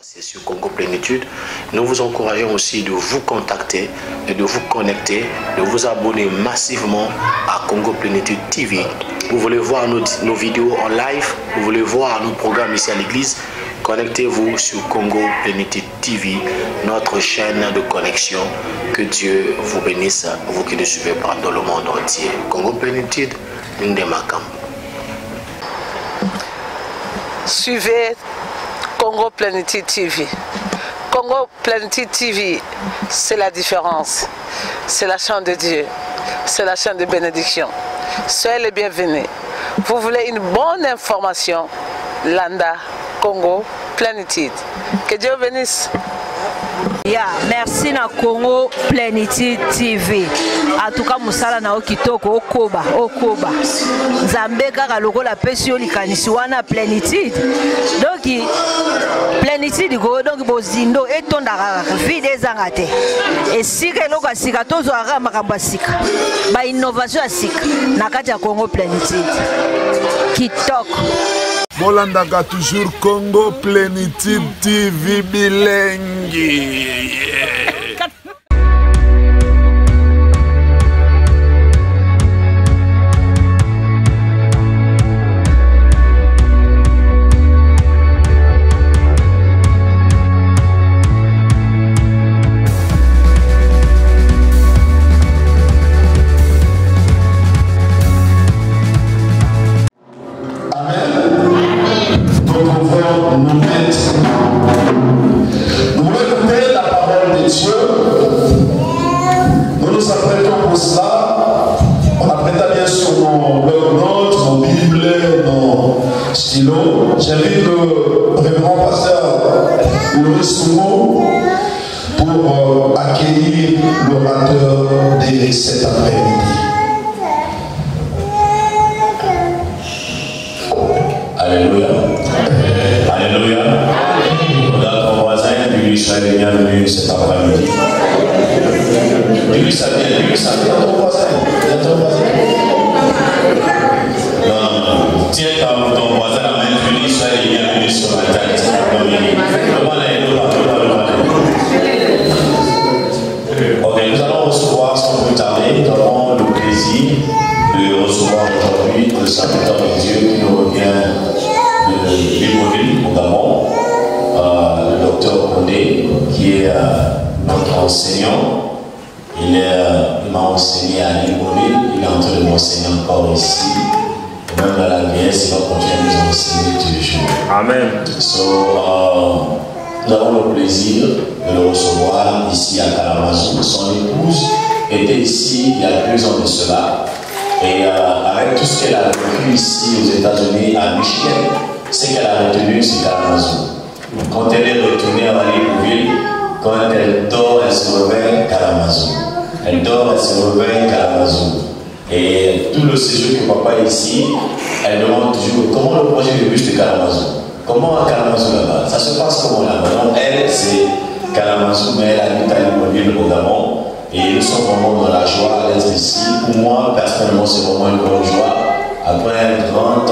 C'est sur Congo Plénitude. Nous vous encourageons aussi de vous contacter et de vous connecter, de vous abonner massivement à Congo Plénitude TV. Vous voulez voir nos vidéos en live, vous voulez voir nos programmes ici à l'église, connectez-vous sur Congo Plénitude TV, notre chaîne de connexion. Que Dieu vous bénisse, vous qui nous suivez dans le monde entier. Congo Plénitude, Ndémakam. Suivez Congo Plénitude TV. Congo Plénitude TV, c'est la différence. C'est la chaîne de Dieu. C'est la chaîne de bénédiction. Soyez les bienvenus. Vous voulez une bonne information? Landa, Congo Plénitude. Que Dieu bénisse. Merci na Congo Plénitude TV. En tout cas, musala na okitoko okoba. Nzambe kaka lokola pesi yo likanisi wana Plénitude. Donc Plénitude go donc bozindo etonda vide ezanga te. Esika eloko asika tozo ara makambo asika. Ba innovation asika na kati ya Congo Plénitude. Kitoko. Molandaka toujours Congo Plénitude TV bilingue. J'invite le révérend pasteur Loris Soumo pour accueillir l'orateur de cet après-midi. Alléluia. Alléluia. Regarde ton voisin, dis-lui soyez bienvenu cet après-midi. Dis-lui ça vient ton voisin. Non. Tiens ton voisin la main, dis-lui soyez bienvenu sur la tête. Ok, nous allons recevoir sans plus tarder. Nous avons le plaisir de recevoir aujourd'hui le serviteur de Dieu qui nous revient de Libreville, au Gabon, le docteur Condé, qui est notre enseignant. Il m'a enseigné à Libreville, il est en train de m'enseigner encore ici. Et même dans la vieillesse, il va continuer à nous enseigner tous les jours. Amen. Nous avons le plaisir de le recevoir ici à Kalamazoo. Son épouse était ici il y a 2 ans de cela. Et avec tout ce qu'elle a vécu ici aux États-Unis, à Michigan, ce qu'elle a retenu, c'est Kalamazoo. Quand elle est retournée à Libreville, quand elle dort, elle se réveille Kalamazoo. Elle dort, elle se réveille Kalamazoo. Et tout le séjour que papa est ici, elle demande toujours comment le projet de bus de Kalamazoo. Comment à Kalamazoo là-bas? Ça se passe comment là-bas? Donc elle, c'est Kalamazoo, mais elle habite à Libreville au Gabon. Et nous sommes vraiment dans la joie d'être ici. Pour moi, personnellement, c'est vraiment une grande joie. Après une grande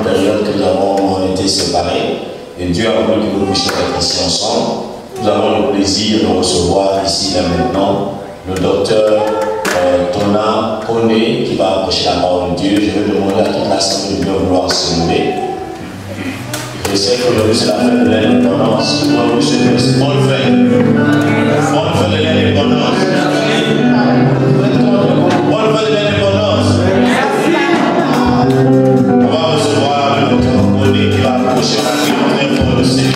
période que nous avons été séparés, et Dieu a voulu que nous puissions être ici ensemble. Nous avons le plaisir de recevoir ici, là maintenant, le docteur Tona Kone qui va approcher la parole de Dieu. Je vais demander à toute l'assemblée de bien vouloir se lever. Je sais qu'aujourd'hui c'est la fête de l'indépendance. Bonne fête. Bonne fête de l'indépendance. Bonne fête de l'indépendance. On va recevoir le docteur Kone qui va approcher la fête pour le Seigneur.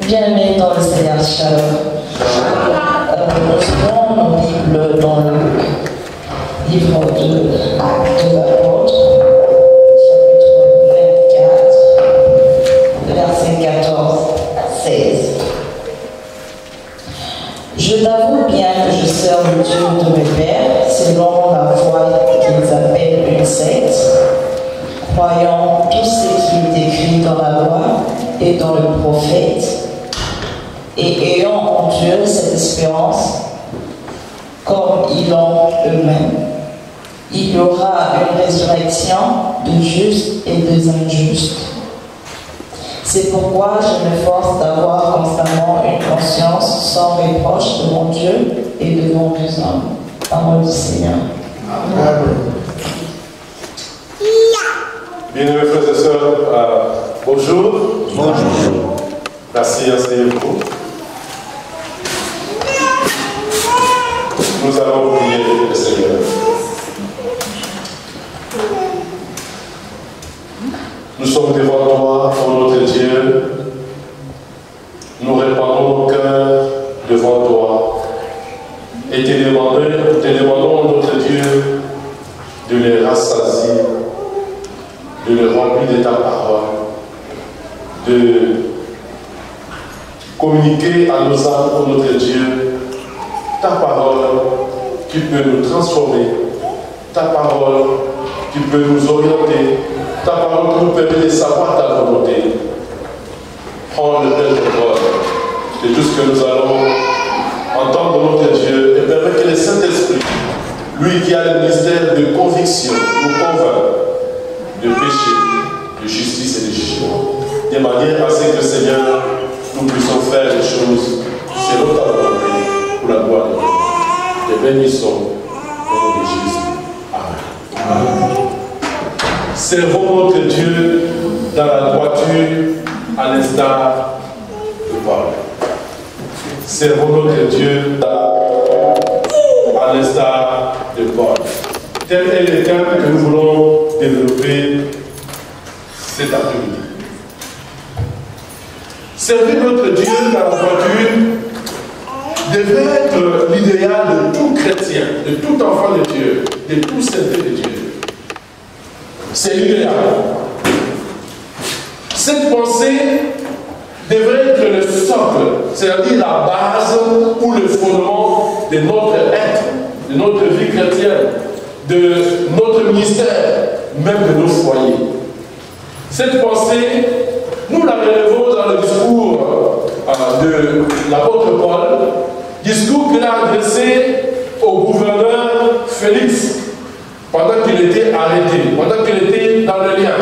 Bien-aimés dans le Seigneur, shalom. nous ouvrons nos Bibles dans le livre de l'apôtre, chapitre 24, versets 14 à 16. Je t'avoue bien que je sers le Dieu de mes pères, selon la foi qu'ils appellent une secte, croyant tout ce qui est écrit dans la loi et dans le prophète, et ayant en Dieu cette espérance, comme ils l'ont eux-mêmes. Il y aura une résurrection de justes et des injustes. C'est pourquoi je m'efforce d'avoir constamment une conscience sans reproche devant Dieu et devant les hommes. Parole du Seigneur. Amen. Bien-aimés frères et sœurs, bonjour. Bonjour. Merci, asseyez-vous. Nous allons prier le Seigneur. Nous sommes devant toi, ô notre Dieu. Nous répandons nos cœurs devant toi. Et te demandons, notre Dieu, de les rassasier, de les remplir de ta parole, de communiquer à nos âmes, ô notre Dieu, ta parole qui peut nous transformer, ta parole qui peut nous orienter, ta parole qui nous permet de savoir ta volonté. Prends le bel contrôle de tout ce que nous allons entendre, notre Dieu, et permet que le Saint-Esprit, lui qui a le ministère de conviction, nous convainc de péché, de justice et de jugement, de manière à ce que, Seigneur, nous puissions faire les choses selon ta volonté pour la gloire de Dieu. Te bénissons au nom de Jésus. Amen. Servons notre Dieu dans la droiture à l'instar de Paul. Servons notre Dieu à l'instar de Paul. Tel est le thème que nous voulons développer cet après-midi. Servir notre Dieu dans la droiture devrait être l'idéal de tout chrétien, de tout enfant de Dieu, de tout serviteur de Dieu. C'est l'idéal. Cette pensée devrait être le socle, c'est-à-dire la base ou le fondement de notre être, de notre vie chrétienne, de notre ministère, même de nos foyers. Cette pensée, nous la relevons dans le discours de l'apôtre Paul, discours qu'il a adressé au gouverneur Félix pendant qu'il était arrêté, pendant qu'il était dans le lien.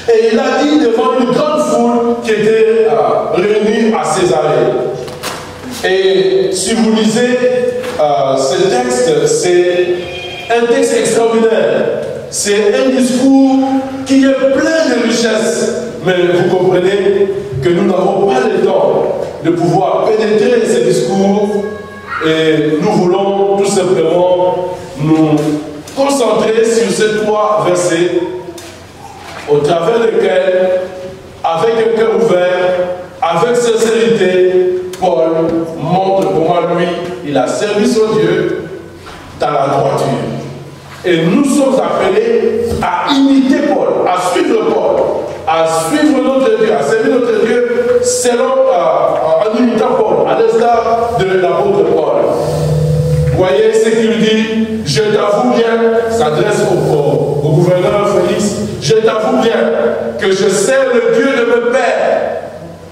Et il a dit devant une grande foule qui était réunie à Césarée. Et si vous lisez ce texte, c'est un texte extraordinaire. C'est un discours qui est plein de richesses. Mais vous comprenez que nous n'avons pas le temps de pouvoir pénétrer ce discours. Et nous voulons tout simplement nous concentrer sur ces trois versets au travers desquels, avec un cœur ouvert, avec sincérité, Paul montre comment lui, il a servi son Dieu dans la droiture. Et nous sommes appelés à imiter Paul, à suivre Paul, à suivre notre Dieu, à servir notre Dieu selon, en imitant Paul, à l'instar de l'apôtre Paul. Vous voyez ce qu'il dit, je t'avoue bien, s'adresse au gouverneur Félix, je t'avoue bien que je sers le Dieu de mes pères.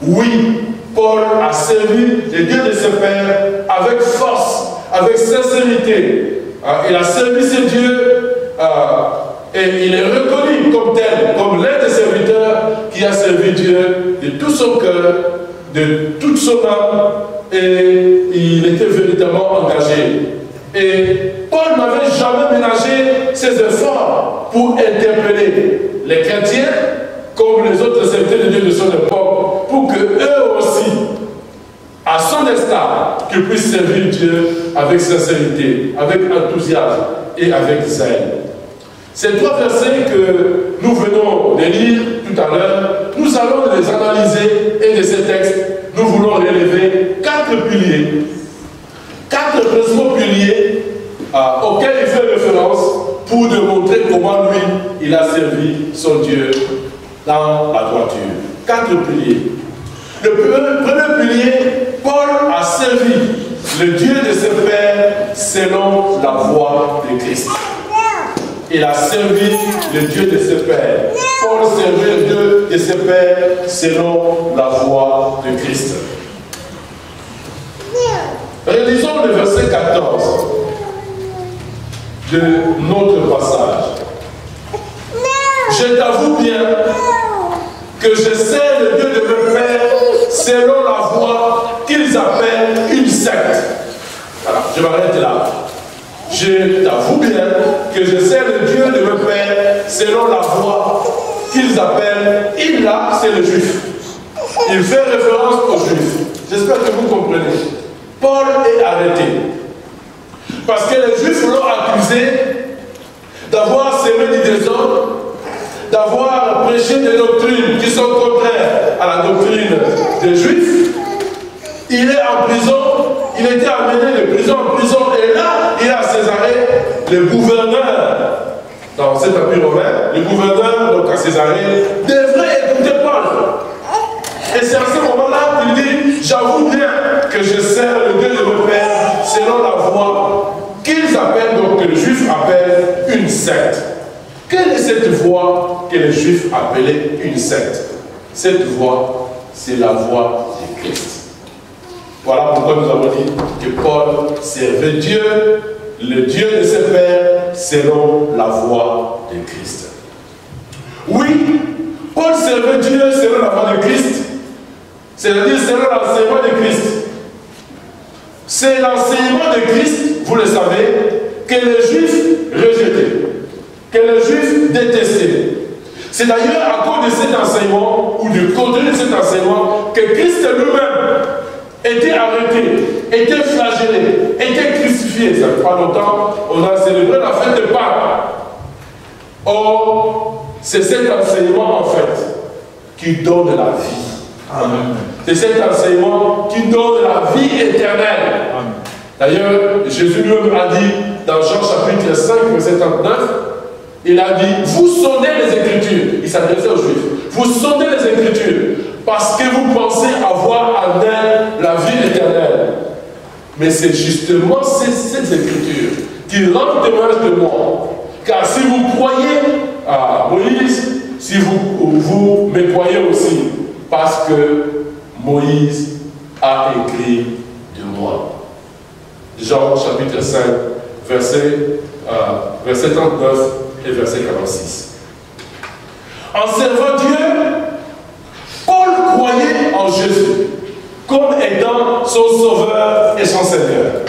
Oui, Paul a servi le Dieu de ses pères avec force, avec sincérité. Il a servi ce Dieu et il est reconnu comme tel, comme l'un des serviteurs qui a servi Dieu de tout son cœur, de toute son âme, et il était véritablement engagé. Et Paul n'avait jamais ménagé ses efforts pour interpeller les chrétiens comme les autres serviteurs de Dieu de son époque, pour que eux aussi, à son instar, qu'ils puissent servir Dieu avec sincérité, avec enthousiasme et avec zèle. Ces trois versets que nous venons de lire tout à l'heure, nous allons les analyser et de ces textes, nous voulons relever 4 piliers 4 principaux piliers auxquels il fait référence pour démontrer comment lui, il a servi son Dieu dans la droiture. 4 piliers. Le premier pilier, Paul a servi le Dieu de ses pères selon la voie de Christ. Il a servi le Dieu de ses pères. Paul servait le Dieu de ses pères selon la voie de Christ. Relisons le verset 14 de notre passage. Je t'avoue bien que je sais le Dieu de mes pères selon la voie qu'ils appellent une secte. Voilà, je m'arrête là. Je t'avoue bien que je sais le Dieu de mes pères selon la voie qu'ils appellent, il là, c'est le juif. Il fait référence aux juifs. J'espère que vous comprenez. Paul est arrêté parce que les juifs l'ont accusé d'avoir sémé du désordre, d'avoir prêché des doctrines qui sont contraires à la doctrine des juifs. Il est en prison, il était amené de prison en prison, et là, il est à Césarée, le gouverneur, dans cet empire romain, le gouverneur, donc à Césarée, devrait écouter Paul. Et c'est à ce moment-là qu'il dit, j'avoue bien que je sers le Dieu de mes pères selon la voie qu'ils appellent, donc que les Juifs appellent une secte. Quelle est cette voie que les Juifs appelaient une secte? Cette voie, c'est la voie de Christ. Voilà pourquoi nous avons dit que Paul servait Dieu, le Dieu de ses pères, selon la voie de Christ. Oui, Paul servait Dieu selon la voie de Christ, c'est-à-dire selon l'enseignement de Christ. C'est l'enseignement de Christ, vous le savez, que les Juifs rejetaient, que les Juifs détestaient. C'est d'ailleurs à cause de cet enseignement, ou du contenu de cet enseignement, que Christ lui-même était arrêté, était flagellé, était crucifié. Ça ne fait pas longtemps, on a célébré la fête de Pâques. Or, c'est cet enseignement en fait qui donne la vie. C'est cet enseignement qui donne la vie éternelle. D'ailleurs, Jésus lui-même a dit dans Jean chapitre 5, verset 39, il a dit, vous sondez les Écritures. Il s'adressait aux Juifs. Vous sondez les Écritures parce que vous pensez avoir en elles la vie éternelle. Mais c'est justement ces Écritures qui rendent témoignage de moi. Car si vous croyez à Moïse, si vous me croyez aussi, parce que Moïse a écrit de moi. Jean chapitre 5, verset 39 et verset 46. En servant Dieu, Paul croyait en Jésus comme étant son sauveur et son Seigneur.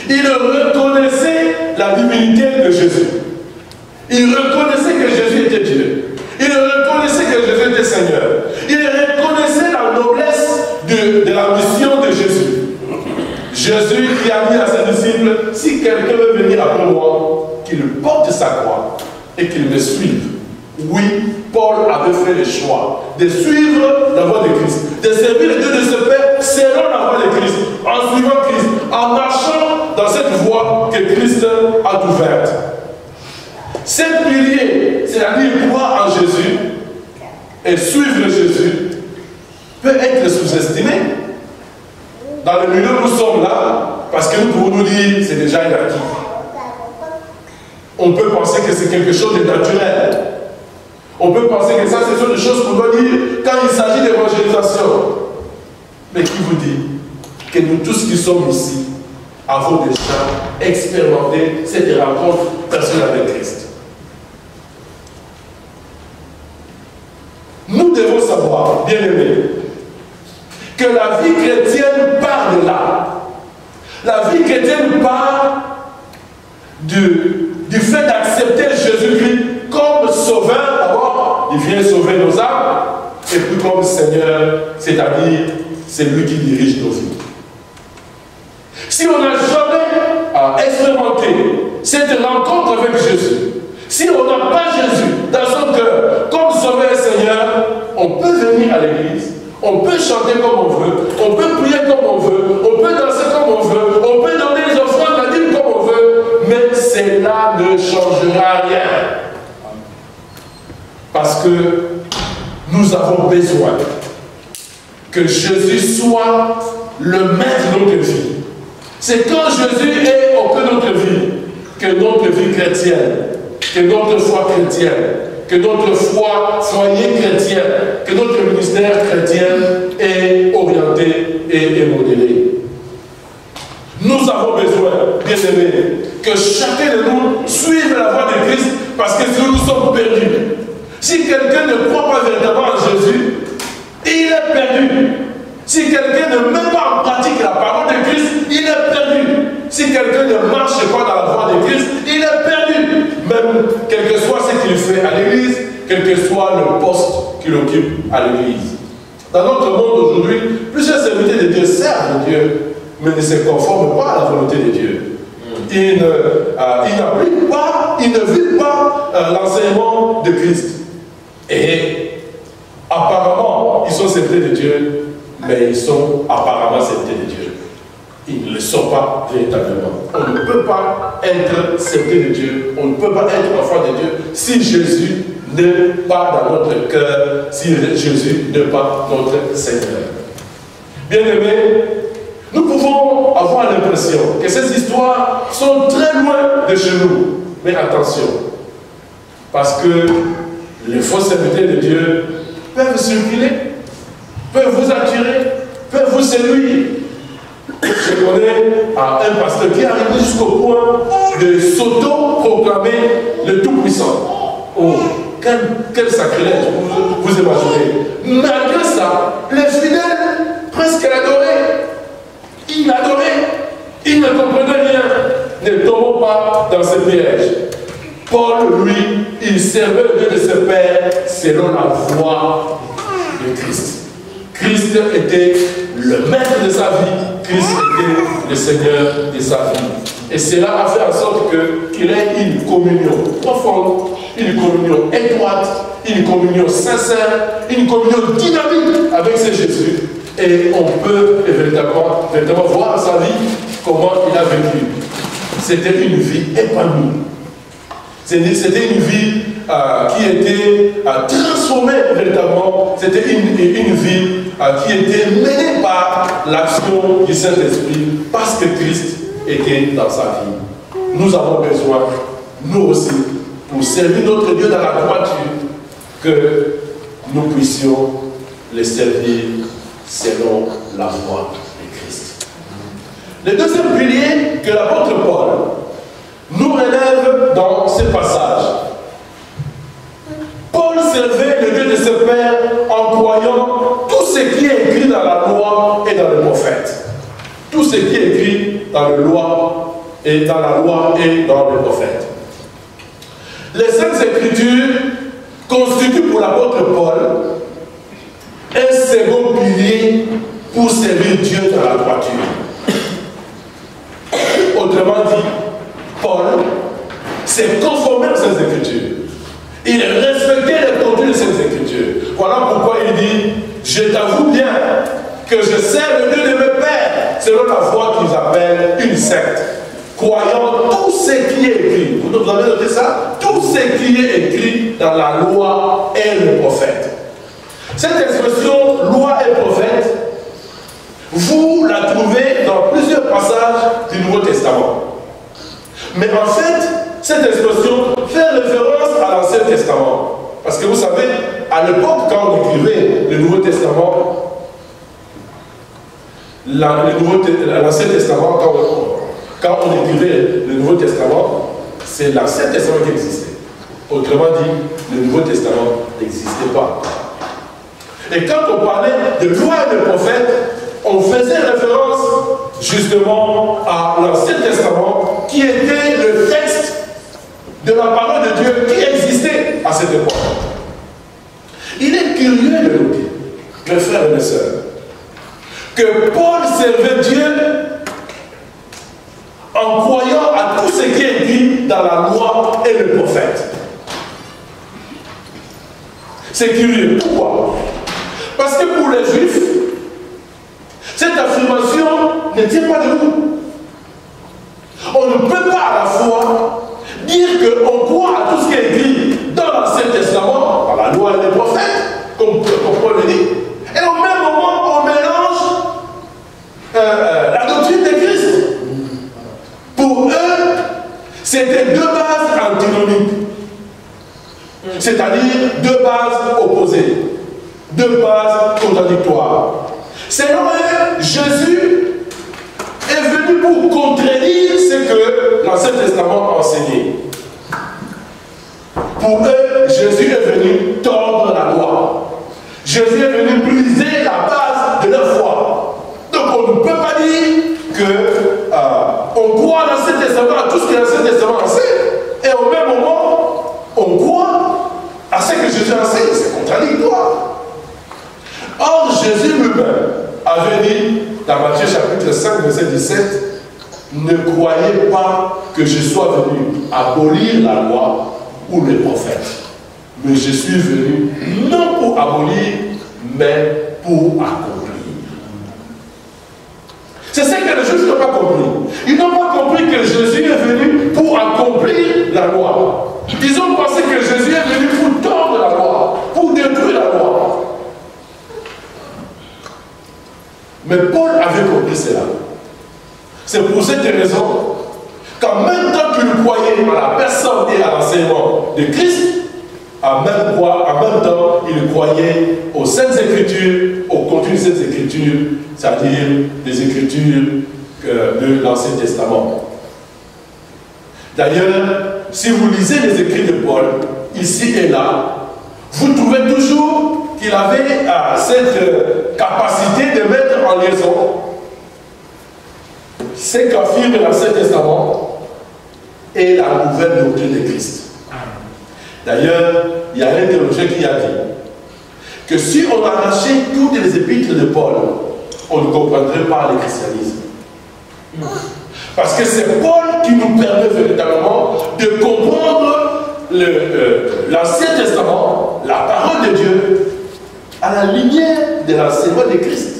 Il reconnaissait la divinité de Jésus. Il reconnaissait que Jésus était Dieu. Il reconnaissait que Jésus était Seigneur. Il reconnaissait la noblesse de la mission de Jésus. Jésus qui a dit à ses disciples, si quelqu'un veut venir après moi, qu'il porte sa croix et qu'il me suive. Oui, Paul avait fait le choix de suivre la voie de Christ, de servir le Dieu de ce Père selon la voie de Christ, en suivant Christ, en marchant dans cette voie que Christ a ouverte. Ces piliers, c'est-à-dire croire en Jésus et suivre Jésus, peut être sous-estimé. Dans le milieu où nous sommes là, parce que nous pouvons nous dire c'est déjà inactif. On peut penser que c'est quelque chose de naturel. On peut penser que ça, ce sont des choses qu'on doit dire quand il s'agit d'évangélisation. Mais qui vous dit que nous tous qui sommes ici avons déjà expérimenté cette rencontre personnelle avec Christ? Nous devons savoir, bien aimés, que la vie chrétienne part de là. La vie chrétienne part du fait d'accepter Jésus-Christ comme sauveur. D'abord, il vient sauver nos âmes, et puis comme Seigneur, c'est-à-dire c'est lui qui dirige nos vies. Si on n'a jamais expérimenté cette rencontre avec Jésus, si on n'a pas Jésus dans son cœur comme sauveur et Seigneur, on peut venir à l'église, on peut chanter comme on veut, on peut prier comme on veut, on peut danser comme on veut, on peut besoin que Jésus soit le maître de notre vie. C'est quand Jésus est au cœur de notre vie que notre vie chrétienne, que notre foi chrétienne, que notre foi foyer chrétien, que notre ministère chrétien est orienté et modélé. Nous avons besoin, bien aimés, que chacun de nous suive la voie de Christ, parce que sinon nous sommes perdus. Si quelqu'un ne croit pas véritablement en Jésus, il est perdu. Si quelqu'un ne met pas en pratique la parole de Christ, il est perdu. Si quelqu'un ne marche pas dans la voie de Christ, il est perdu. Même quel que soit ce qu'il fait à l'église, quel que soit le poste qu'il occupe à l'église. Dans notre monde aujourd'hui, plusieurs serviteurs de Dieu servent Dieu, mais ne se conforment pas à la volonté de Dieu. Ils n'appliquent pas, ils ne vivent pas l'enseignement de Christ. Et apparemment, ils sont serviteurs de Dieu, mais ils sont apparemment serviteurs de Dieu. Ils ne le sont pas véritablement. On ne peut pas être serviteur de Dieu, on ne peut pas être enfant de Dieu si Jésus n'est pas dans notre cœur, si Jésus n'est pas notre Seigneur. Bien-aimés, nous pouvons avoir l'impression que ces histoires sont très loin de chez nous. Mais attention, parce que les faux serviteurs de Dieu peuvent circuler, peuvent vous attirer, peuvent vous séduire. Je connais un pasteur qui est arrivé jusqu'au point de s'auto-proclamer le Tout-Puissant. Oh, quel sacrilège, vous imaginez. Malgré ça, les fidèles presque l'adoraient. Ils l'adoraient. Ils ne comprenaient rien. Ne tombons pas dans ce piège. Paul, lui, il servait le Dieu de ses pères selon la voie de Christ. Christ était le maître de sa vie. Christ était le Seigneur de sa vie. Et cela a fait en sorte qu'il ait une communion profonde, une communion étroite, une communion sincère, une communion dynamique avec ce Jésus. Et on peut véritablement voir sa vie, comment il a vécu. C'était une vie épanouie. C'était une vie qui était transformée véritablement. C'était une vie qui était menée par l'action du Saint-Esprit parce que Christ était dans sa vie. Nous avons besoin, nous aussi, pour servir notre Dieu dans la droiture, que nous puissions les servir selon la voie de Christ. Le deuxième pilier que l'apôtre Paul nous relève dans ce passage. Paul servait le Dieu de ses pères en croyant tout ce qui est écrit dans la loi et dans le prophète. Tout ce qui est écrit dans la loi et dans le prophète. Les Saintes Écritures constituent pour l'apôtre Paul un second pilier pour servir Dieu dans la droiture. Autrement dit, Paul s'est conformé aux Saintes Écritures. Il respectait les contenus de ces Écritures. Voilà pourquoi il dit, je t'avoue bien que je sers le Dieu de mes pères, selon la voie qu'ils appellent une secte, croyant tout ce qui est écrit. Vous avez noté ça? Tout ce qui est écrit dans la loi et le prophète. Cette expression loi et prophète, vous la trouvez dans plusieurs passages du Nouveau Testament. Mais en fait, cette expression fait référence à l'Ancien Testament. Parce que vous savez, à l'époque, quand on écrivait le Nouveau Testament, l'Ancien Testament, quand on écrivait le Nouveau Testament, c'est l'Ancien Testament qui existait. Autrement dit, le Nouveau Testament n'existait pas. Et quand on parlait de loi et de prophète, on faisait référence justement à l'Ancien Testament qui était le texte de la parole de Dieu qui existait à cette époque. Il est curieux de noter, mes frères et mes sœurs, que Paul servait Dieu en croyant à tout ce qui est écrit dans la loi et le prophète. C'est curieux. Pourquoi? Parce que pour les Juifs, cette affirmation ne tient pas debout. On ne peut pas à la fois dire qu'on croit à tout ce qui est écrit dans l'Ancien Testament, dans la loi et les prophètes, comme Paul le dit, C'était deux bases antinomiques. C'est-à-dire deux bases opposées, deux bases contradictoires. Selon eux, Jésus est venu pour contredire ce que l'Ancien Testament enseignait. Pour eux, Jésus est venu tordre la loi. Jésus est venu briser la base de leur foi. Donc on ne peut pas dire qu'on croit à l'Ancien Testament, à tout ce que l'Ancien Testament enseigne, et au même moment, on croit à ce que Jésus enseigne. C'est contradictoire. Or, Jésus lui-même avait dit, dans Matthieu chapitre 5, verset 17, ne croyez pas que je sois venu abolir la loi ou les prophètes. Mais je suis venu non pour abolir, mais pour accomplir. C'est ce que les Juifs n'ont pas compris. Ils n'ont pas compris que Jésus est venu pour accomplir la loi. Ils ont pensé que Jésus est venu pour tordre la loi, pour détruire la loi. Mais Paul avait compris cela. C'est pour cette raison qu'en même temps qu'il croyait à la personne et à l'enseignement de Christ, en même temps, il croyait aux Saintes Écritures, au contenu des Saintes Écritures, c'est-à-dire les Écritures de l'Ancien Testament. D'ailleurs, si vous lisez les écrits de Paul, ici et là, vous trouvez toujours qu'il avait cette capacité de mettre en liaison ce qu'affirme l'Ancien Testament et la nouvelle doctrine de Christ. D'ailleurs, il y a un théologien qui a dit que si on arrachait toutes les épîtres de Paul, on ne comprendrait pas le christianisme. Parce que c'est Paul qui nous permet véritablement de comprendre l'Ancien Testament, la parole de Dieu, à la lumière de l'enseignement de Christ.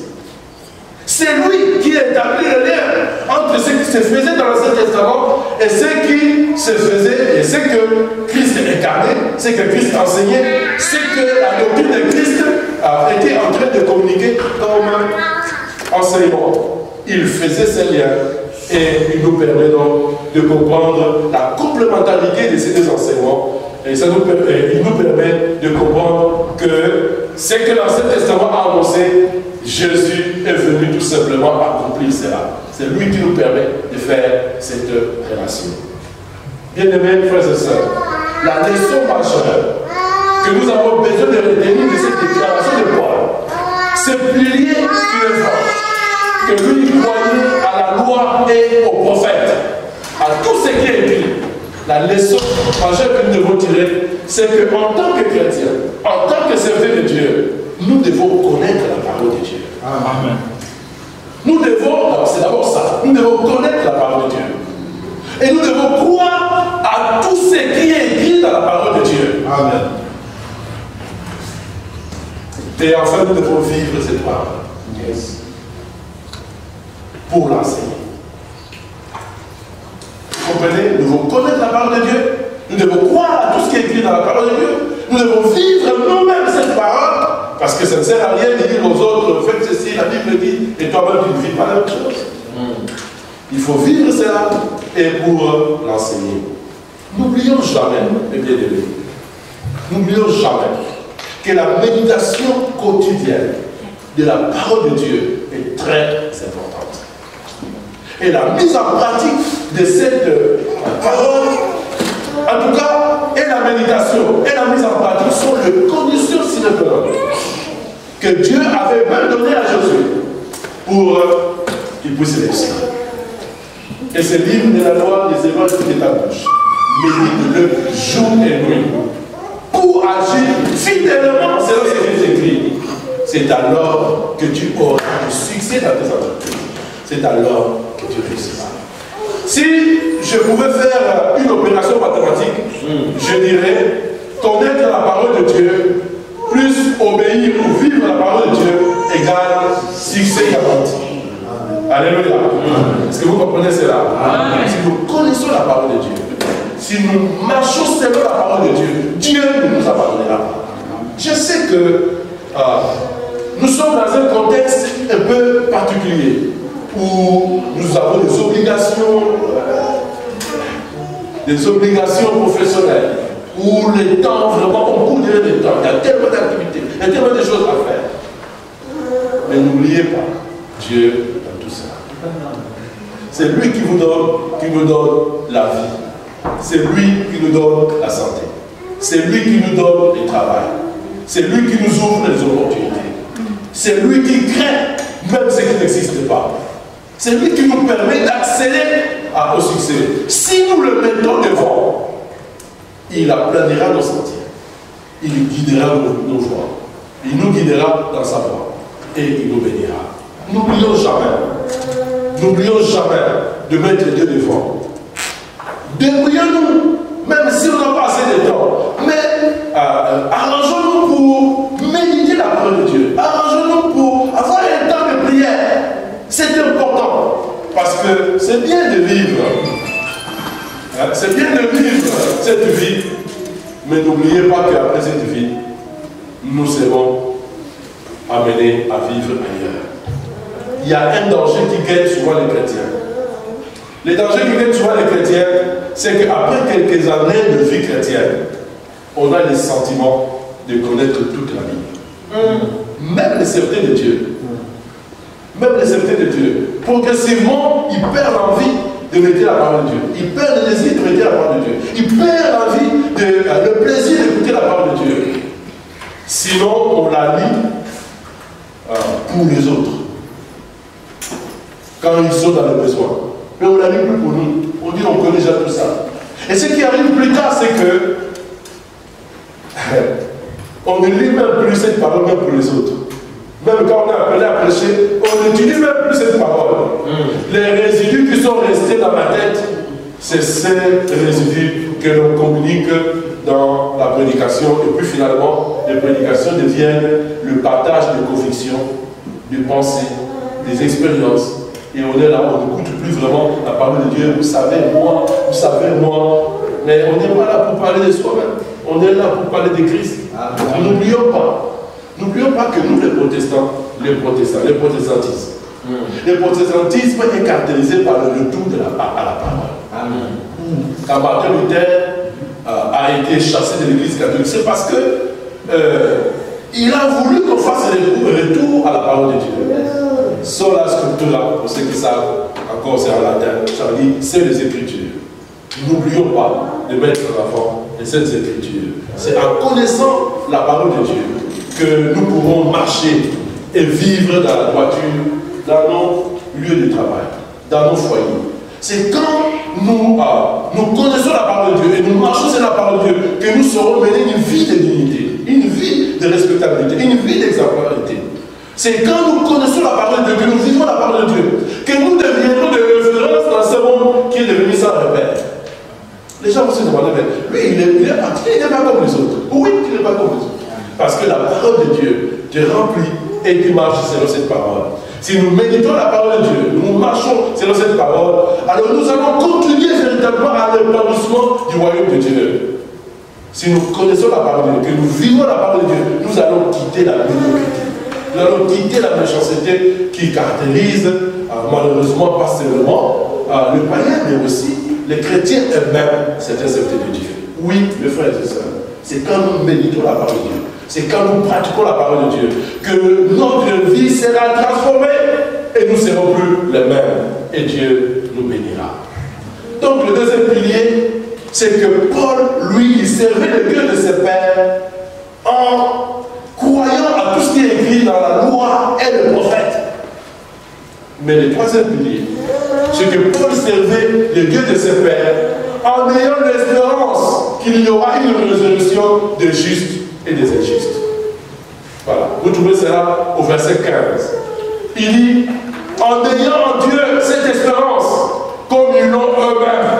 C'est lui qui établit le lien entre ce qui se faisait dans l'Ancien Testament et ce qui se faisait, et ce que Christ incarnait, ce que Christ enseignait, ce que la doctrine de Christ était en train de communiquer comme enseignement. Il faisait ces liens et il nous permet donc de comprendre la complémentarité de ces deux enseignements. Et il nous permet de comprendre que ce que l'Ancien Testament a annoncé, Jésus est venu tout simplement accomplir cela. C'est lui qui nous permet de faire cette relation. Bien-aimés frères et sœurs, la leçon majeure que nous avons besoin de retenir de cette déclaration de Paul, c'est pilier qui est fort, que lui croyait à la loi et aux prophètes, à tout ce qui est écrit. La leçon majeure que nous devons tirer, c'est qu'en tant que chrétiens, en tant que serviteurs de Dieu, nous devons connaître la parole de Dieu. Amen. Nous devons, c'est d'abord ça, nous devons connaître la parole de Dieu. Et nous devons croire à tout ce qui est écrit dans la parole de Dieu. Amen. Et enfin, nous devons vivre cette parole. Yes. Pour l'enseigner. Vous comprenez? Nous devons connaître la parole de Dieu. Nous devons croire à tout ce qui est écrit dans la parole de Dieu. Nous devons vivre nous-mêmes cette parole. Parce que ça ne sert à rien de dire aux autres, faites ceci, la Bible dit, et toi-même tu ne vis pas la même chose. Il faut vivre cela et pour l'enseigner. N'oublions jamais, mes bien-aimés, n'oublions jamais que la méditation quotidienne de la parole de Dieu est très importante. Et la mise en pratique de cette parole, en tout cas, et la méditation et la mise en pratique sont les conditions sine qua non que Dieu avait même donné à Josué pour qu'il puisse réussir. Et ce livre de la loi des éloges de ta bouche, médite-le jour et nuit pour agir fidèlement selon ce qui est écrit. C'est alors que tu auras du succès dans tes entreprises. C'est alors que tu réussiras. Si je pouvais faire une opération mathématique, je dirais connaître la parole de Dieu, plus obéir ou vivre la parole de Dieu, égale succès garanti. Alléluia. Est-ce que vous comprenez cela? Amen. Si nous connaissons la parole de Dieu, si nous marchons selon la parole de Dieu, Dieu ne nous abandonnera pas. Je sais que nous sommes dans un contexte un peu particulier où nous avons des obligations des obligations professionnelles, où les temps, vraiment, on court derrière les temps. Il y a tellement d'activités, il y a tellement de choses à faire. Mais n'oubliez pas, Dieu dans tout ça. C'est lui qui vous donne la vie. C'est lui qui nous donne la santé. C'est lui qui nous donne le travail. C'est lui qui nous ouvre les opportunités. C'est lui qui crée même ce qui n'existe pas. C'est lui qui nous permet d'accéder au succès. Si nous le mettons devant, il aplanira nos sentiers. Il guidera nos voies. Il nous guidera dans sa voie. Et il nous bénira. N'oublions jamais de mettre Dieu devant. Débrouillons-nous, même si on n'a pas assez de temps. Mais arrangeons-nous pour méditer la parole de Dieu. Arrangeons-nous pour avoir un temps de prière. C'est important. Parce que c'est bien de vivre. C'est bien de vivre cette vie. Mais n'oubliez pas qu'après cette vie, nous serons amenés à vivre ailleurs. Il y a un danger qui guette souvent les chrétiens. Le danger qui guette souvent les chrétiens, c'est qu'après quelques années de vie chrétienne, on a le sentiment de connaître toute la Bible. Même les serviteurs de Dieu. Même les serviteurs de Dieu. Progressivement, ils perdent l'envie de méditer la parole de Dieu. Ils perdent le désir de méditer la parole de Dieu. Ils perdent l'envie, le plaisir d'écouter la parole de Dieu. Sinon, on la lit pour les autres. Quand ils sont dans le besoin. Mais on la lit plus pour nous. On dit on connaît déjà tout ça. Et ce qui arrive plus tard, c'est que on ne lit même plus cette parole même pour les autres. Même quand on est appelé à prêcher, on n'utilise même plus cette parole. Les résidus qui sont restés dans ma tête, c'est ces résidus que l'on communique dans la prédication. Et puis finalement, les prédications deviennent le partage de convictions, de pensées, des expériences. Et on est là, on n'écoute plus vraiment la parole de Dieu. Vous savez, moi. Mais on n'est pas là pour parler de soi-même. On est là pour parler de Christ. N'oublions pas. N'oublions pas que nous, les protestantisme. Le protestantisme est caractérisé par le retour à la parole. Quand Martin Luther a été chassé de l'église catholique, c'est parce que il a voulu qu'on fasse le retour à la parole de Dieu. Sola scriptura, pour ceux qui savent, encore c'est en latin, ça veut dire c'est les Écritures. N'oublions pas de mettre en avant les Saintes Écritures. C'est en connaissant la parole de Dieu que nous pourrons marcher et vivre dans la droiture, dans nos lieux de travail, dans nos foyers. C'est quand nous connaissons la parole de Dieu et nous marchons sur la parole de Dieu que nous serons menés une vie de dignité, une vie de respectabilité, une vie d'exemplarité. C'est quand nous connaissons la parole de Dieu, que nous vivons la parole de Dieu, que nous deviendrons des références dans ce monde qui est devenu sans repère. Les gens vont se demander, mais lui, il n'est pas comme les autres. Oui, il n'est pas comme les autres. Parce que la parole de Dieu te remplit et tu marches selon cette parole. Si nous méditons la parole de Dieu, nous marchons selon cette parole, alors nous allons continuer véritablement à l'épanouissement du royaume de Dieu. Si nous connaissons la parole de Dieu, que nous vivons la parole de Dieu, nous allons quitter la médiocrité. Nous allons quitter la méchanceté qui caractérise, malheureusement, pas seulement le païen, mais aussi les chrétiens eux-mêmes, certains serviteurs de Dieu. Oui, mes frères et sœurs, c'est quand nous méditons la parole de Dieu, c'est quand nous pratiquons la parole de Dieu, que notre vie sera transformée et nous ne serons plus les mêmes. Et Dieu nous bénira. Donc le deuxième pilier, c'est que Paul, lui, il servait le Dieu de ses pères en croyant à tout ce qui est écrit dans la loi et le prophète. Mais le troisième pilier, c'est que Paul servait le Dieu de ses pères en ayant l'espérance qu'il y aura une résurrection des justes et des injustes. Voilà, vous trouvez cela au verset 15. Il dit, en ayant en Dieu cette espérance, comme ils l'ont eux-mêmes.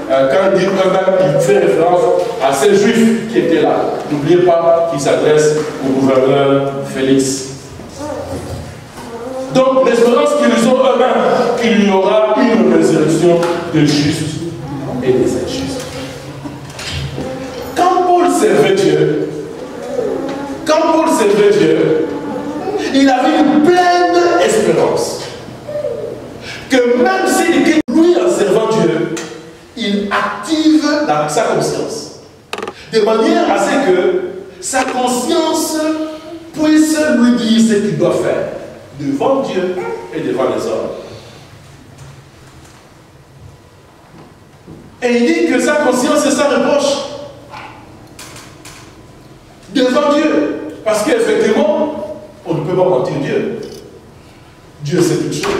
Quand il dit eux-mêmes, il fait référence à ces juifs qui étaient là. N'oubliez pas qu'il s'adresse au gouverneur Félix. Donc l'espérance qu'ils ont eux-mêmes, qu'il y aura une résurrection des justes et des injustes. Quand Paul servait Dieu, il avait une pleine espérance que même s'il était lui en servant Dieu, il sa conscience. De manière à ce que sa conscience puisse lui dire ce qu'il doit faire devant Dieu et devant les hommes. Et il dit que sa conscience est sans reproche devant Dieu. Parce qu'effectivement, on ne peut pas mentir Dieu. Dieu sait toutes choses.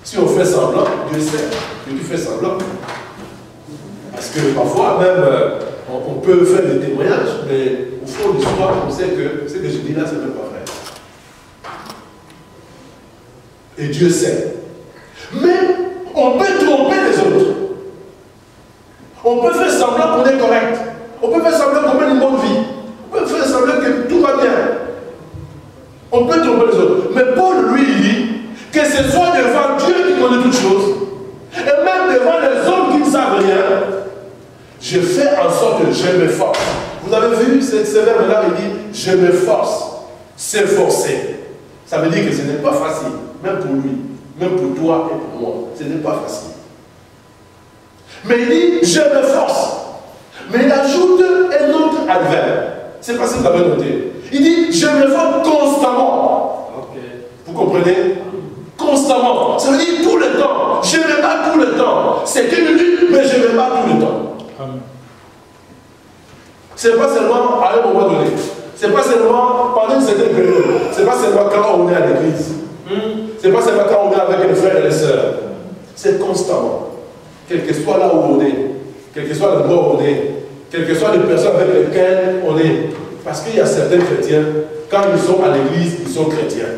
Si on fait semblant, Dieu sait que tu fais semblant. Parce que parfois, même, on peut faire des témoignages, mais au fond du soir, on sait que ce que je dis là, ce n'est pas vrai. Et Dieu sait. Mais on peut tromper les autres. On peut faire semblant qu'on est correct. On peut faire semblant qu'on mène une bonne vie. On peut faire semblant que tout va bien. On peut tromper les autres. Mais Paul, lui, il dit que ce soit devant Dieu qui connaît toutes choses, et même devant les hommes qui ne savent rien, je fais en sorte que je m'efforce. Vous avez vu ce verbe-là, il dit je m'efforce. S'efforcer. Ça veut dire que ce n'est pas facile, même pour lui, même pour toi et pour moi. Ce n'est pas facile. Mais il dit je m'efforce. Mais il ajoute un autre adverbe. C'est parce que vous avez noté. Il dit je m'efforce constamment. Vous comprenez? Constamment. Ça veut dire tout le temps. Je me bats tout le temps. C'est une lutte, mais je me bats tout le temps. C'est pas seulement à un moment donné. C'est pas seulement pendant une certaine période. C'est pas seulement quand on est à l'église. C'est pas seulement quand on est avec les frères et les sœurs. C'est constamment. Quel que soit là où on est, quel que soit l'endroit où on est, quelles que soient les personnes avec lesquelles on est. Parce qu'il y a certains chrétiens, quand ils sont à l'église, ils sont chrétiens.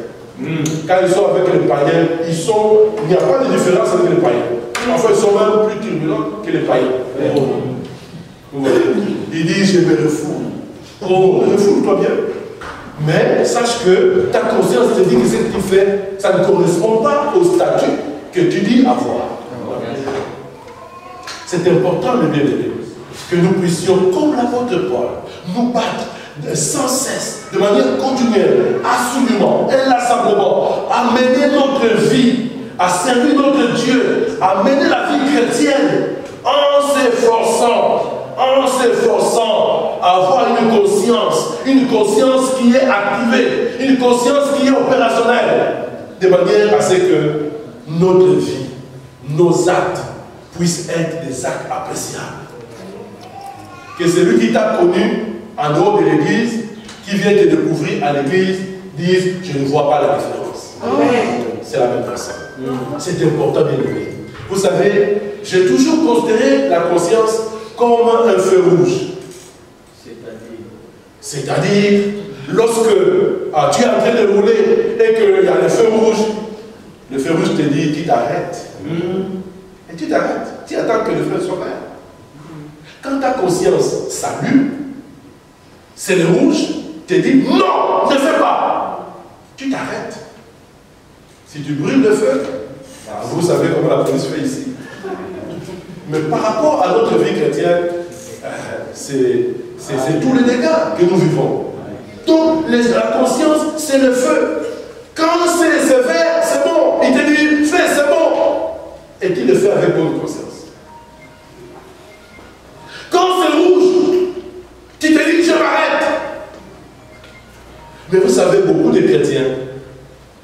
Quand ils sont avec les païens, il n'y a pas de différence avec les païens. Enfin, ils sont même plus turbulents que les païens. Il dit, je me refoule. Oh, refoule-toi bien. Mais sache que ta conscience te dit que ce que tu fais, ça ne correspond pas au statut que tu dis avoir. C'est important, mes bien-aimés, que nous puissions, comme l'apôtre Paul, nous battre sans cesse, de manière continuelle, absolument, inlassablement, à mener notre vie, à servir notre Dieu, à mener la vie chrétienne, en s'efforçant à avoir une conscience qui est activée, une conscience qui est opérationnelle, de manière à ce que notre vie, nos actes, puissent être des actes appréciables. Que celui qui t'a connu en dehors de l'église, qui vient te découvrir à l'église, dise, je ne vois pas la différence. C'est la même personne. C'est important, bien aimé. Vous savez, j'ai toujours considéré la conscience comme un feu rouge. C'est-à-dire, lorsque tu es en train de rouler et qu'il y a le feu rouge te dit, tu t'arrêtes. Et tu t'arrêtes. Tu attends que le feu soit vert. Quand ta conscience s'allume, c'est le rouge, te dit non, ne fais pas. Tu t'arrêtes. Si tu brûles le feu, vous savez comment la police fait ici. Mais par rapport à notre vie chrétienne, c'est tous les dégâts que nous vivons. Donc la conscience, c'est le feu. Quand c'est vert, c'est bon. Il te dit, fais, c'est bon. Et tu le fais avec bonne conscience. Quand c'est rouge, tu te dis, je m'arrête. Mais vous savez, beaucoup de chrétiens,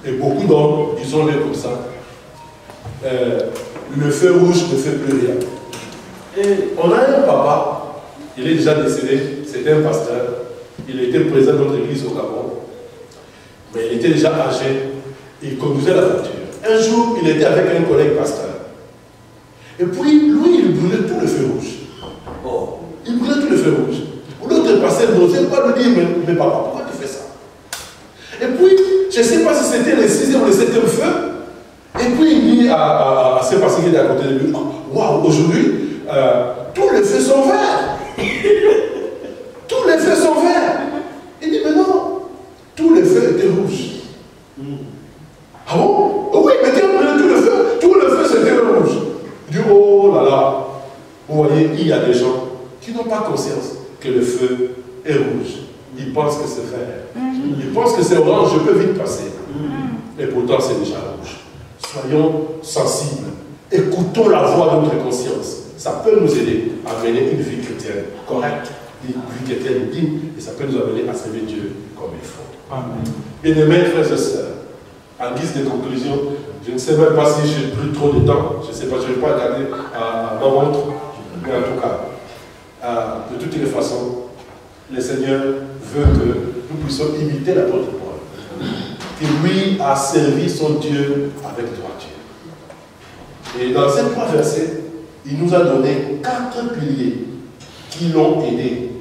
et beaucoup d'hommes, disons-le comme ça, le feu rouge ne fait plus rien. Et on a un papa, il est déjà décédé, c'était un pasteur, il était présent dans notre église au Gabon, mais il était déjà âgé, il conduisait la voiture. Un jour, il était avec un collègue pasteur. Et puis, lui, il brûlait tout le feu rouge. Il brûlait tout le feu rouge. L'autre pasteur n'osait pas lui dire, mais papa, pourquoi tu fais ça? Et puis, je ne sais pas si c'était le 6e ou le 7e feu. Et puis, il dit à ce pasteur qui était à côté de lui, waouh, aujourd'hui, tous les feux sont verts. Tous les feux sont verts. Il dit, mais non, tous les feux étaient rouges. Ah bon? Oui, mais tu as brûlé tout le feu c'était rouge. Il dit, oh là là. Vous voyez, il y a des gens qui n'ont pas conscience que le feu est rouge. Ils pensent que c'est vert. Ils pensent que c'est orange, je peux vite passer. Et pourtant, c'est déjà rouge. Soyons sensibles. Écoutons la voix de notre conscience. ça peut nous aider à mener une vie chrétienne correcte, une vie chrétienne digne, et ça peut nous amener à servir Dieu comme il faut. Amen. Bien-aimés frères et sœurs, en guise de conclusion, je ne sais même pas si j'ai pris trop de temps, je ne sais pas, je ne vais pas regarder à ma montre, mais en tout cas, de toutes les façons, le Seigneur veut que nous puissions imiter l'apôtre Paul, qui lui a servi son Dieu avec droiture. Et dans ces 3 versets, il nous a donné 4 piliers qui l'ont aidé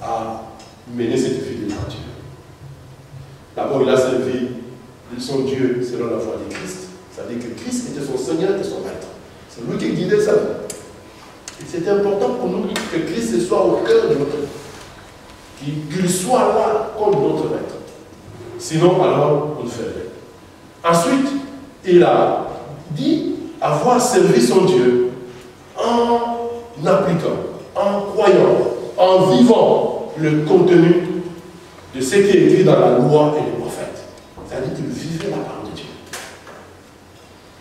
à mener cette vie de droiture. D'abord, il a servi son Dieu selon la foi de Christ. C'est-à-dire que Christ était son Seigneur et son Maître. C'est lui qui guidait sa vie. Et c'est important pour nous que Christ soit au cœur de notre vie. Qu'il soit là comme notre Maître. Sinon, alors, on ne fait rien. Ensuite, il a dit avoir servi son Dieu en appliquant, en croyant, en vivant le contenu de ce qui est écrit dans la loi et les prophètes. C'est-à-dire qu'il vivait la parole de Dieu.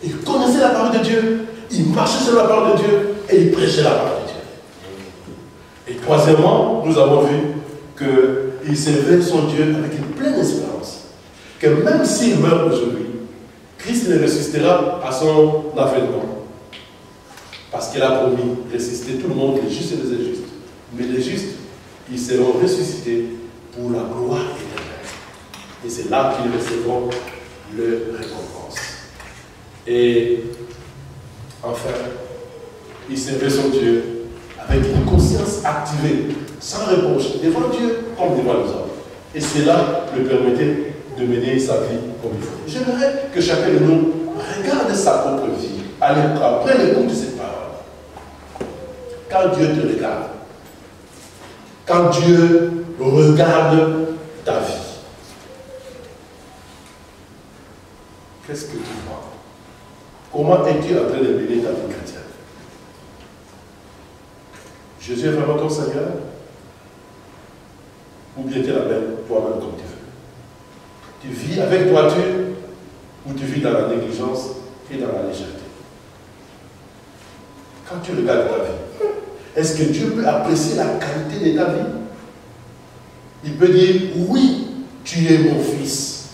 Il connaissait la parole de Dieu, il marchait sur la parole de Dieu et il prêchait la parole de Dieu. Et troisièmement, nous avons vu qu'il servait son Dieu avec une pleine espérance. Que même s'il meurt aujourd'hui, Christ le ressuscitera à son avènement. Parce qu'il a promis de ressusciter tout le monde, les justes et les injustes. Mais les justes, ils seront ressuscités pour la gloire éternelle. Et c'est là qu'ils recevront leur récompense. Et enfin, il servait son Dieu avec une conscience activée, sans reproche, devant Dieu comme devant les hommes. Et cela le permettait de mener sa vie comme il faut. J'aimerais que chacun de nous regarde sa propre vie après l'écoute de cette parole. Quand Dieu te regarde, quand Dieu regarde ta vie, qu'est-ce que tu vois? Comment es-tu en train de mener ta vie chrétienne? Jésus est vraiment ton Seigneur? Ou bien tu l'amènes toi-même comme tu veux? Tu vis avec droiture ou tu vis dans la négligence et dans la légèreté? Quand tu regardes ta vie, est-ce que Dieu peut apprécier la qualité de ta vie? Il peut dire, oui, tu es mon fils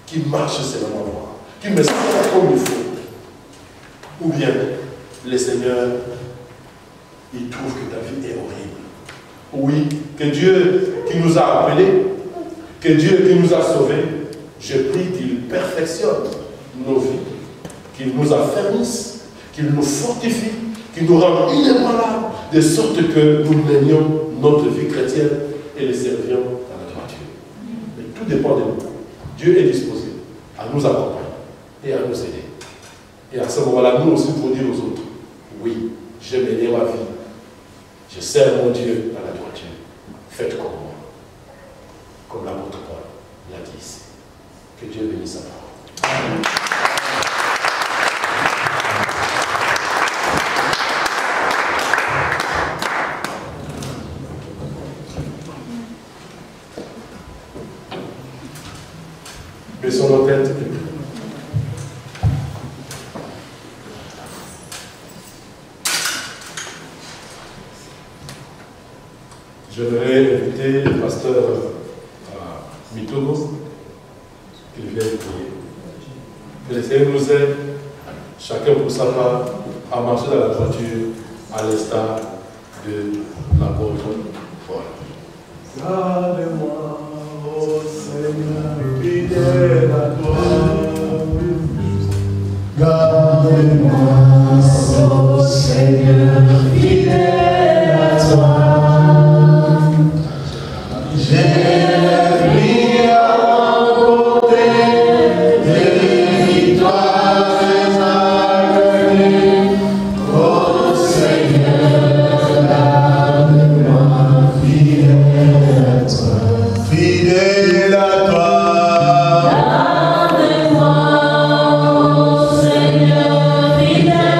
qui marche selon ma voie, qui me sert comme il faut. Ou bien, le Seigneur, il trouve que ta vie est horrible. Oui, que Dieu qui nous a appelés, que Dieu qui nous a sauvés, je prie qu'il perfectionne nos vies, qu'il nous affermisse, qu'il nous fortifie, qu'il nous rende inébranlables, de sorte que nous menions notre vie chrétienne et les servions dans la droiture. Mais tout dépend de nous. Dieu est disposé à nous accompagner et à nous aider. Et à ce moment-là, nous aussi, pour dire aux autres, oui, j'ai mené ma vie, je sers mon Dieu dans la droiture. Faites comme moi. Comme l'apôtre Paul l'a dit ici. Que Dieu bénisse sa parole. Amen. Baissons nos têtes. Je voudrais inviter le pasteur Mitogo qu'il vienne prier. Que le Seigneur nous aide, chacun pour sa part, à marcher dans la droiture à l'instar de l'apôtre Paul. Garde-moi, ô Seigneur, fidèle à toi. Garde-moi, ô Seigneur, fidèle à toi. J'ai pris à mon côté des victoires et malgré. Oh Seigneur, garde-moi fidèle à toi. Fidèle à toi. Garde-moi, oh Seigneur, fidèle.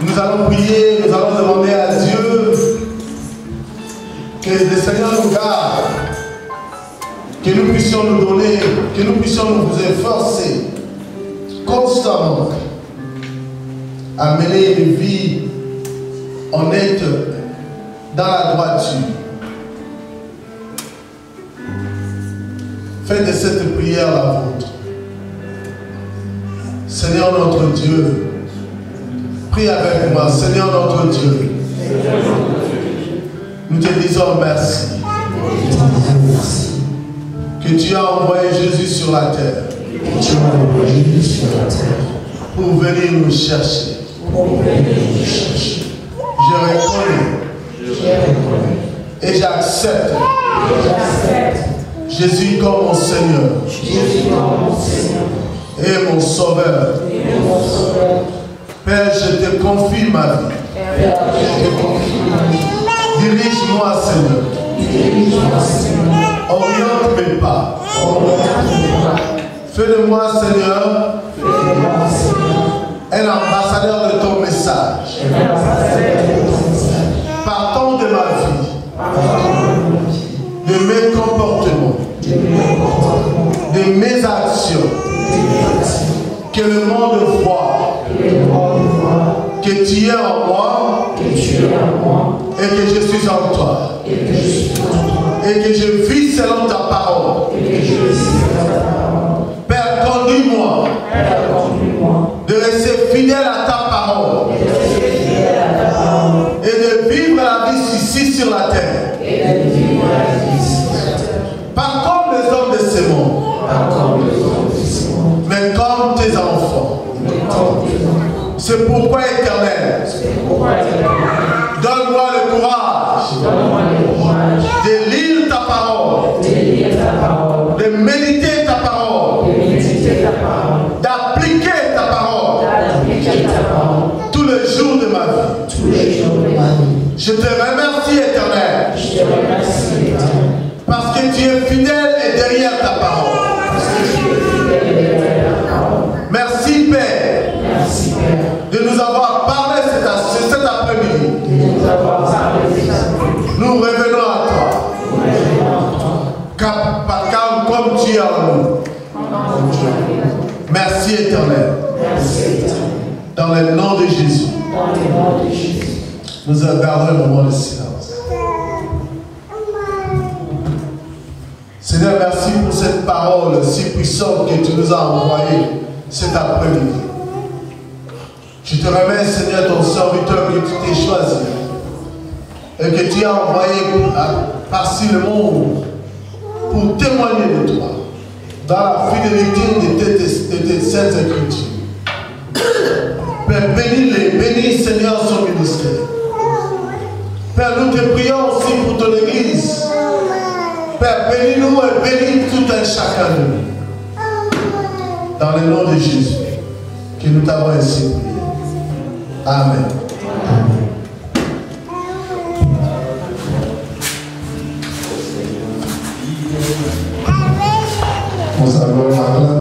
Nous allons prier, nous allons demander à Dieu que le Seigneur nous garde, que nous puissions nous donner, que nous puissions nous efforcer constamment à mener une vie honnête dans la droiture. Faites de cette prière la vôtre. Seigneur notre Dieu, prie avec moi. Seigneur notre Dieu, nous te disons merci que tu as envoyé Jésus sur la terre pour venir nous chercher. Je reconnais et j'accepte Jésus comme mon Seigneur et mon Sauveur. Père, je te confie ma vie. Dirige-moi, Seigneur. Oriente mes pas. Fais de moi, Seigneur, un ambassadeur de ton message. Partons de ma vie, de mes comportements, de mes actions, que le monde voit que tu es en moi et que je suis en toi et que je vis selon ta parole. Père, conduis-moi de rester fidèle à ta parole et de vivre la vie ici sur la terre. Pas comme les hommes de ce monde, mais comme tes enfants. C'est pourquoi, Éternel, donne-moi le courage de lire ta parole, de méditer ta parole, d'appliquer ta parole tous les jours de ma vie. Je te remercie, Éternel, parce que tu es fidèle et derrière ta parole. Merci, Père, de nous avoir parlé cet après-midi. Nous revenons à toi, car comme tu es en nous. Merci, Éternel. Dans le nom de Jésus, nous gardons un moment de silence. Seigneur, merci pour cette parole si puissante que tu nous as envoyée cet après-midi. Je te remercie, Seigneur, ton serviteur que tu t'es choisi et que tu as envoyé par-ci le monde pour témoigner de toi dans la fidélité de tes saintes écritures. Père, bénis-les, bénis, Seigneur, son ministère. Père, nous te prions aussi pour ton Église. Père, bénis-nous et bénis tout un chacun de nous. Dans le nom de Jésus, que nous t'avons ainsi prié. Amen. Nous allons